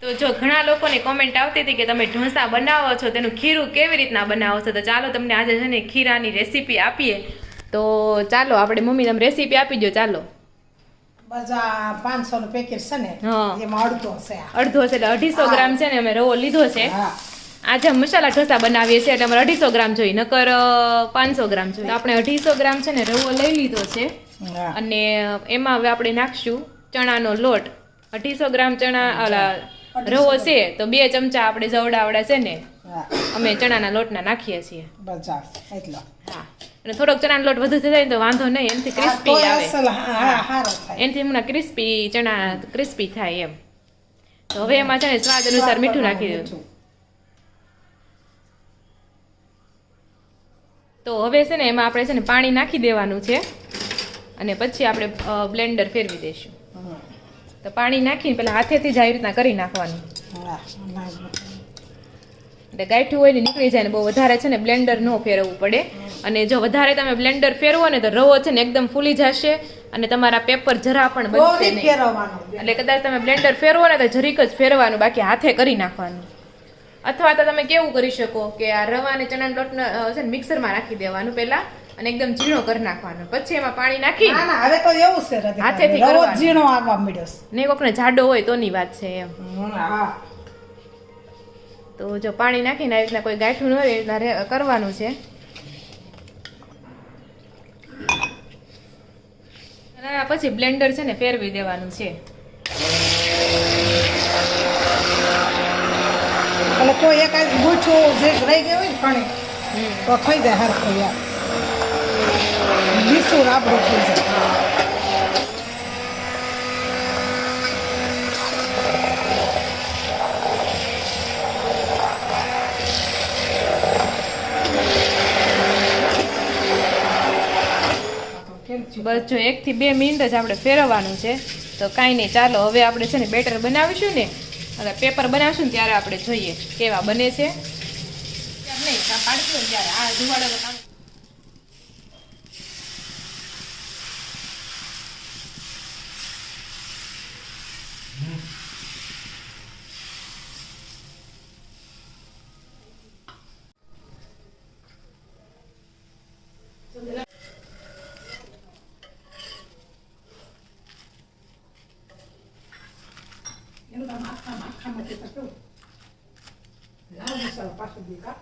તો જો ઘણા લોકોની કોમેન્ટ આવતી હતી કે તમે ઢોસા બનાવો છો તેનું ખીરું કેવી રીતના બનાવો છો, તો ચાલો તમને આજે છે ને ખીરાની રેસીપી આપીએ. તો ચાલો આપણે મમ્મી તમે રેસીપી આપી દો. ચાલો બજા 500 નું પેકેટ છે ને, એમાં અડધો છે એટલે 250 ગ્રામ છે ને અમે રવો લીધો છે. આજે મસાલા ઢોસા બનાવીએ છીએ એટલે અમારે 250 ગ્રામ જોઈએ, નકર 500 ગ્રામ જોઈએ. આપણે 250 ગ્રામ છે ને રવો લઈ લીધો છે અને એમાં હવે આપણે નાખશું ચણાનો લોટ. 250 ગ્રામ ચણા રવો છે તો 2 ચમચા આપણે જવડાવડા છે ને અમે ચણાના લોટના નાખીએ છીએ. હા, અને થોડોક ચણાનો લોટ વધુ થઈ જાય ને તો વાંધો નહીં, એનાથી ક્રિસ્પી આવે, એનાથી હમણાં ક્રિસ્પી ચણા ક્રિસ્પી થાય એમ. તો હવે એમાં છે ને સ્વાદ અનુસાર મીઠું નાખી દેવું. તો હવે છે ને એમાં આપણે છે ને પાણી નાખી દેવાનું છે અને પછી આપણે બ્લેન્ડર ફેરવી દઈશું. તો પાણી નાખીને પેલા હાથેથી જ આવી રીતના કરી નાખવાનું, એટલે ગાંઠું હોય ને નીકળી જાય ને બહુ વધારે છે ને બ્લેન્ડર ન ફેરવવું પડે. અને જો વધારે તમે બ્લેન્ડર ફેરવો ને તો રવો છે ને એકદમ ફૂલી જશે અને તમારા પેપર જરા પણ બનશે નહીં. એટલે કદાચ તમે બ્લેન્ડર ફેરવો ને તો જરીક જ ફેરવાનું, બાકી હાથે કરી નાખવાનું. અથવા તો તમે કેવું કરી શકો કે આ રવા અને ચણાના લોટને છે ને મિક્સરમાં નાખી દેવાનું પહેલા અને એકદમ ઝીણો કરી નાખવાનો, પછી એમાં પાણી નાખી હવે તો એવું છે હાથેથી કરવાનું, ઝીણો આવવા મળ્યો ને કોકને જાડો હોય તોની વાત છે એમ. તો જો પાણી નાખીને આવી રીતના કોઈ ગાંઠું ન હોય એ રીતના કરવાનું છે. અને પછી બ્લેન્ડર છે ને ફેરવી દેવાનું છે. એટલે કોઈ એક ગુચ્છું જે રહી ગયું હોય ને પાણી તો થઈ જાય હરખું યાર, લીસું રાબડું થઈ જાય. બસ જો 1 થી 2 મિનિટ જ આપણે ફેરવવાનું છે. તો કાંઈ નહીં, ચાલો હવે આપણે છે ને બેટર બનાવીશું ને એટલે પેપર બનાવશું ને ત્યારે આપણે જોઈએ કેવા બને છે. નહીં પાડશું ને ત્યારે આ ધુવાડો કામ. એનું આખા માટે લાલ મસાલો પાછું દીધા.